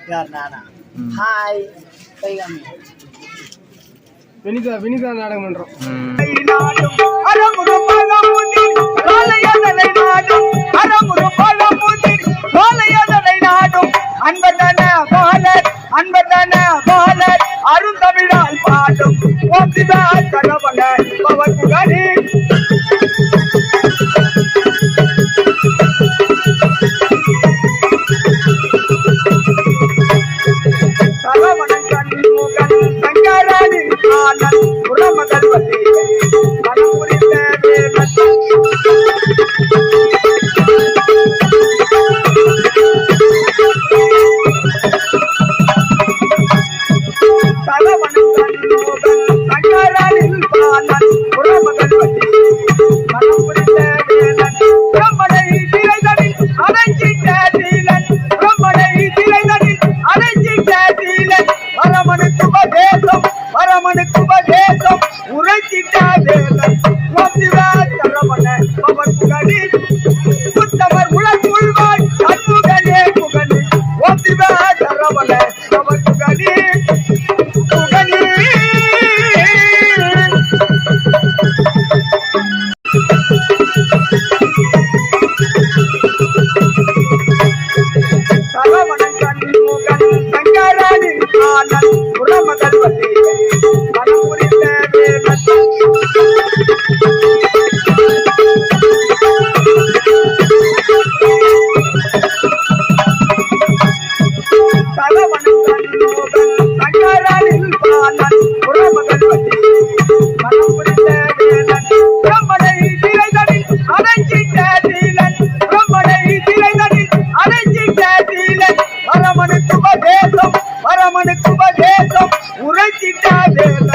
யார் நானா? ஹாய் வினிதா நாடகம் பண்றோம். அருந்தமிழால் பாடும் பவன் புகழே சரவணன் கண்முகன் சங்கராணி ஆனன் புறமதல்வதே மனம் புரிந்த சரவணன் கண்முகன் சங்கராணி ஆனன் புறமதல்வதே மனம் புரிந்த வேலன் பிரம்மனை திரைதனில் அடைஞ்சிட்ட நீலன் பிரம்மனை திரைதனில் அடைஞ்சிட்ட நீலன் வரமனுக்கு உபதேசம் உரைச்சிட்ட வேலன் சரவண பவன் புகழே புத்தவர் உலகுள்வாய் சண்முகனே புகழே ஓசிவா சரவண பவன் புகழே புகழே சரவணன் கண்முகன் சங்கராணி ஆனன் புறமதல்வதே மனம் புரிந்த வேலன் சரவணன் கண்முகன் சங்கராணி ஆனன் புறமதல்வதே மனம் புரிந்த வேலன் பிரம்மனை திரைதனில் அடைஞ்சிட்ட நீலன் பிரம்மனை திரைதனில் அடைஞ்சிட்ட நீலன் வரமனுக்கு உபதேசம் உரைச்சிட்ட வேலன்